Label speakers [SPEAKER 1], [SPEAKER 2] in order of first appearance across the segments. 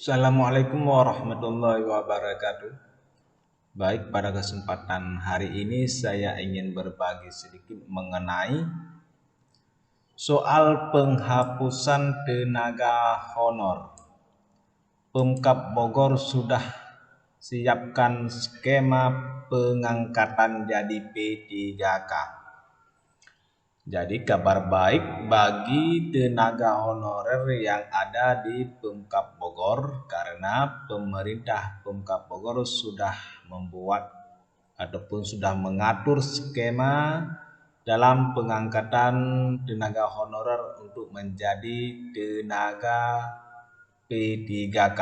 [SPEAKER 1] Assalamualaikum warahmatullahi wabarakatuh. Baik, pada kesempatan hari ini saya ingin berbagi sedikit mengenai soal penghapusan tenaga honor. Pemkab Bogor sudah siapkan skema pengangkatan jadi P3K. Jadi kabar baik bagi tenaga honorer yang ada di Pemkab Bogor karena pemerintah Pemkab Bogor sudah membuat ataupun sudah mengatur skema dalam pengangkatan tenaga honorer untuk menjadi tenaga P3K.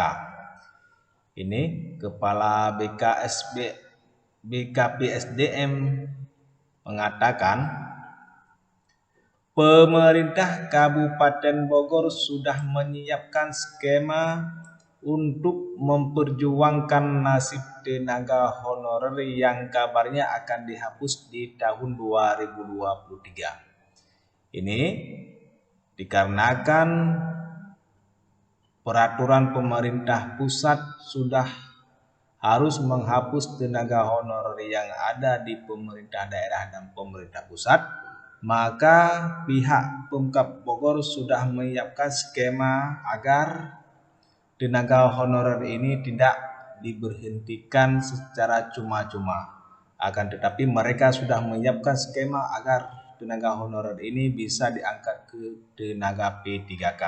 [SPEAKER 1] Ini Kepala BKPSDM mengatakan pemerintah Kabupaten Bogor sudah menyiapkan skema untuk memperjuangkan nasib tenaga honorer yang kabarnya akan dihapus di tahun 2023. Ini dikarenakan peraturan pemerintah pusat sudah harus menghapus tenaga honorer yang ada di pemerintah daerah dan pemerintah pusat. Maka pihak Pemkab Bogor sudah menyiapkan skema agar tenaga honorer ini tidak diberhentikan secara cuma-cuma. Akan tetapi mereka sudah menyiapkan skema agar tenaga honorer ini bisa diangkat ke tenaga P3K.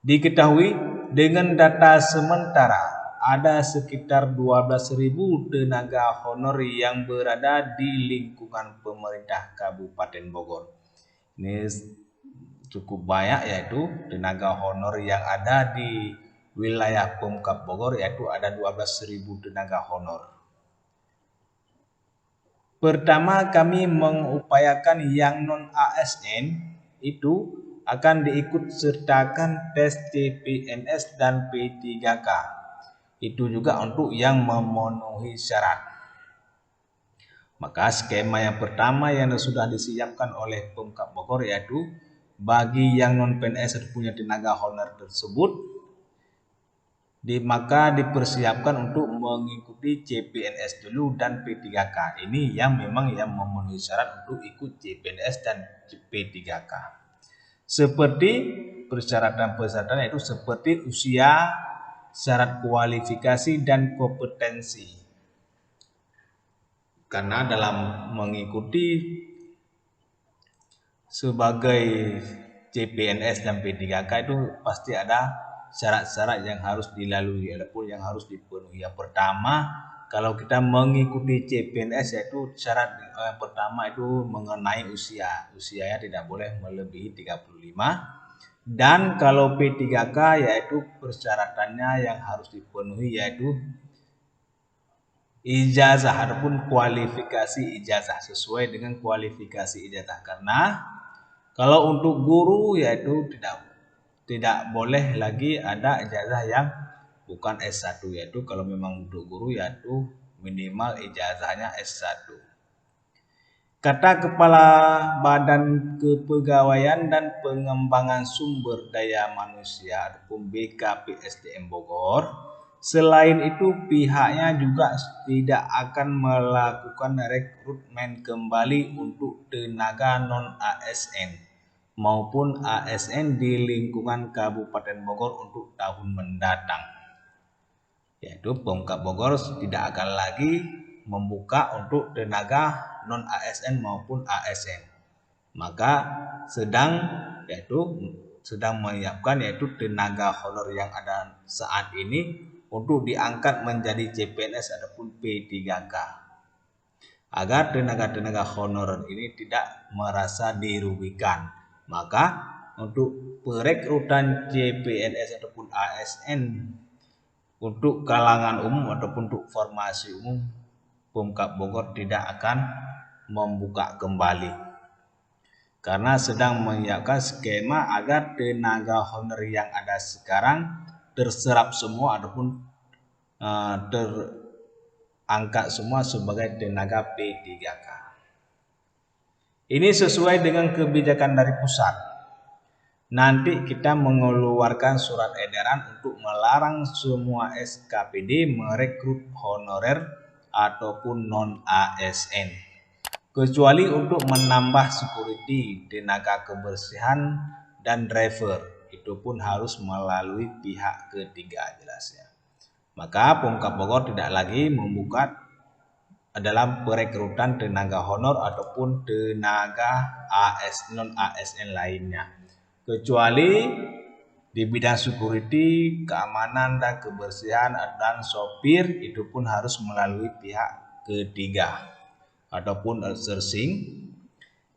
[SPEAKER 1] Diketahui dengan data sementara ada sekitar 12.000 tenaga honor yang berada di lingkungan pemerintah Kabupaten Bogor. Ini cukup banyak, yaitu tenaga honor yang ada di wilayah Pemkab Bogor, yaitu ada 12.000 tenaga honor. Pertama, kami mengupayakan yang non ASN itu akan diikut sertakan tes CPNS dan P3K. Itu juga untuk yang memenuhi syarat. Maka skema yang pertama yang sudah disiapkan oleh Pemkab Bogor yaitu bagi yang non PNS atau punya tenaga honor tersebut maka dipersiapkan untuk mengikuti CPNS dulu dan P3K. Ini yang memang yang memenuhi syarat untuk ikut CPNS dan P3K. Seperti persyaratan yaitu seperti usia, syarat kualifikasi dan kompetensi. Karena dalam mengikuti sebagai CPNS dan P3K itu pasti ada syarat-syarat yang harus dilalui ataupun yang harus dipenuhi. Yang pertama, kalau kita mengikuti CPNS yaitu syarat yang pertama itu mengenai usia. Usianya tidak boleh melebihi 35. Dan kalau P3K yaitu persyaratannya yang harus dipenuhi yaitu ijazah ataupun kualifikasi ijazah sesuai dengan kualifikasi ijazah. Karena kalau untuk guru yaitu tidak boleh lagi ada ijazah yang bukan S1, yaitu kalau memang untuk guru yaitu minimal ijazahnya S1. Kata Kepala Badan Kepegawaian dan Pengembangan Sumber Daya Manusia ataupun BKPSDM Bogor, selain itu pihaknya juga tidak akan melakukan rekrutmen kembali untuk tenaga non ASN maupun ASN di lingkungan Kabupaten Bogor untuk tahun mendatang. Yaitu Pemkab Bogor tidak akan lagi membuka untuk tenaga non ASN maupun ASN. Maka sedang menyiapkan yaitu tenaga honor yang ada saat ini untuk diangkat menjadi CPNS ataupun P3K. Agar tenaga-tenaga honor ini tidak merasa dirugikan. Maka untuk perekrutan CPNS ataupun ASN untuk kalangan umum ataupun untuk formasi umum, Pemkab Bogor tidak akan membuka kembali. Karena sedang menyiapkan skema agar tenaga honor yang ada sekarang terserap semua ataupun terangkat semua sebagai tenaga P3K. Ini sesuai dengan kebijakan dari pusat. nanti kita mengeluarkan surat edaran untuk melarang semua SKPD merekrut honorer ataupun non-ASN. Kecuali untuk menambah security, tenaga kebersihan, dan driver. Itu pun harus melalui pihak ketiga jelasnya. Maka Pemkab Bogor tidak lagi membuka dalam perekrutan tenaga honor ataupun tenaga non-ASN lainnya. Kecuali di bidang security, keamanan dan kebersihan dan sopir itu pun harus melalui pihak ketiga ataupun outsourcing.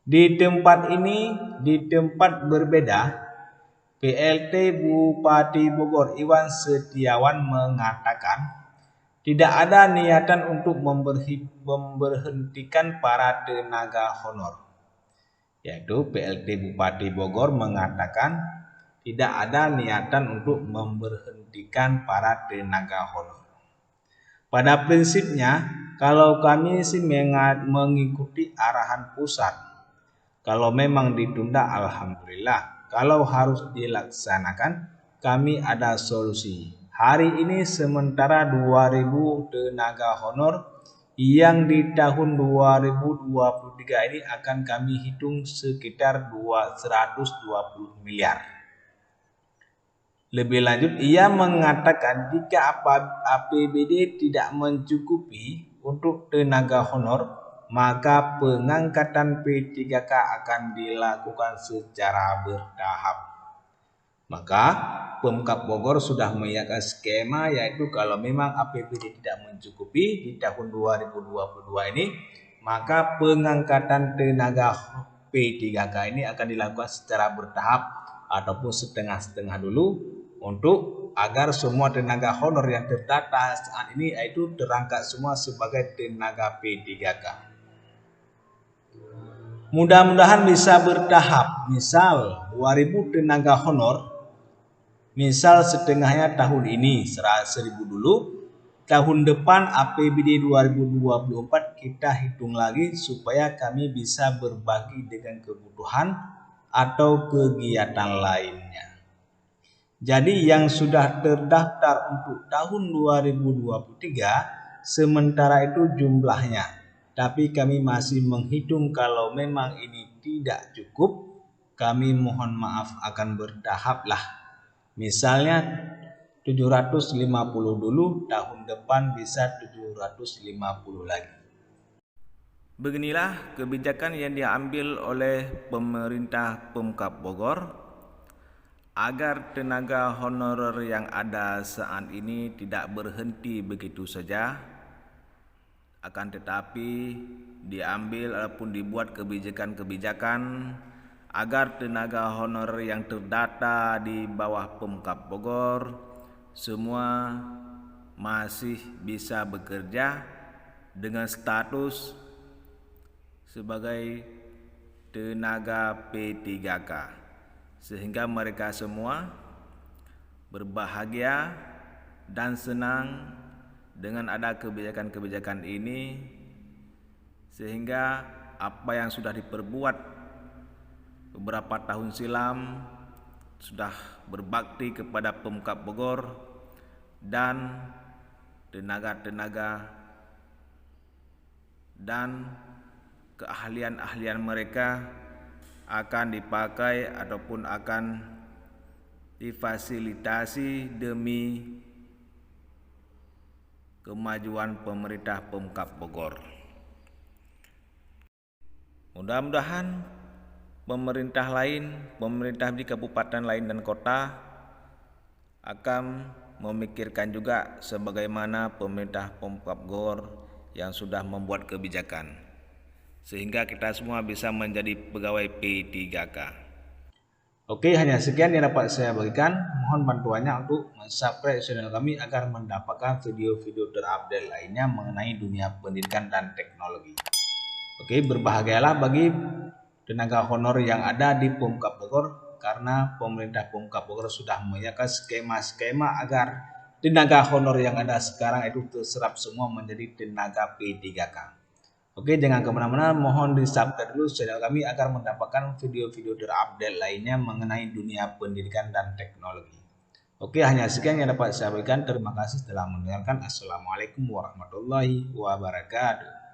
[SPEAKER 1] Di tempat ini, di tempat berbeda, PLT Bupati Bogor Iwan Setiawan mengatakan tidak ada niatan untuk memberhentikan para tenaga honor. Yaitu PLT Bupati Bogor mengatakan tidak ada niatan untuk memberhentikan para tenaga honor. Pada prinsipnya, kalau kami sih mengikuti arahan pusat. Kalau memang ditunda, alhamdulillah. Kalau harus dilaksanakan, kami ada solusi. Hari ini sementara 2000 tenaga honor yang di tahun 2023 ini akan kami hitung sekitar 120 miliar. Lebih lanjut, ia mengatakan jika APBD tidak mencukupi untuk tenaga honor, maka pengangkatan P3K akan dilakukan secara bertahap. Maka Pemkab Bogor sudah menyiapkan skema, yaitu kalau memang APBD tidak mencukupi di tahun 2022 ini, maka pengangkatan tenaga P3K ini akan dilakukan secara bertahap ataupun setengah-setengah dulu untuk agar semua tenaga honor yang terdata saat ini itu terangkat semua sebagai tenaga P3K. Mudah-mudahan bisa bertahap, misal 2000 tenaga honor, misal setengahnya tahun ini 1.000 dulu, tahun depan APBD 2024 kita hitung lagi supaya kami bisa berbagi dengan kebutuhan atau kegiatan lainnya. Jadi yang sudah terdaftar untuk tahun 2023 sementara itu jumlahnya. Tapi kami masih menghitung kalau memang ini tidak cukup, kami mohon maaf akan bertahap lah. Misalnya 750 dulu, tahun depan bisa 750 lagi. Beginilah kebijakan yang diambil oleh pemerintah Pemkab Bogor agar tenaga honorer yang ada saat ini tidak berhenti begitu saja, akan tetapi diambil ataupun dibuat kebijakan-kebijakan agar tenaga honorer yang terdata di bawah Pemkab Bogor semua masih bisa bekerja dengan status sebagai tenaga P3K, sehingga mereka semua berbahagia dan senang dengan ada kebijakan-kebijakan ini, sehingga apa yang sudah diperbuat beberapa tahun silam sudah berbakti kepada Pemkab Bogor dan tenaga-tenaga dan keahlian-ahlian mereka akan dipakai ataupun akan difasilitasi demi kemajuan pemerintah Pemkab Bogor. Mudah-mudahan pemerintah lain, pemerintah di kabupaten lain dan kota akan memikirkan juga sebagaimana pemerintah Pemkab Bogor yang sudah membuat kebijakan, sehingga kita semua bisa menjadi pegawai P3K. Oke, hanya sekian yang dapat saya bagikan. Mohon bantuannya untuk subscribe channel kami agar mendapatkan video-video terupdate lainnya mengenai dunia pendidikan dan teknologi. Oke, berbahagialah bagi tenaga honor yang ada di Pemkab Bogor, karena pemerintah Pemkab Bogor sudah menyiapkan skema-skema agar tenaga honor yang ada sekarang itu terserap semua menjadi tenaga P3K. Oke, jangan kemana-mana, mohon di subscribe dulu channel kami agar mendapatkan video-video terupdate lainnya mengenai dunia pendidikan dan teknologi. Oke, hanya sekian yang dapat saya berikan. Terima kasih telah mendengarkan. Assalamualaikum warahmatullahi wabarakatuh.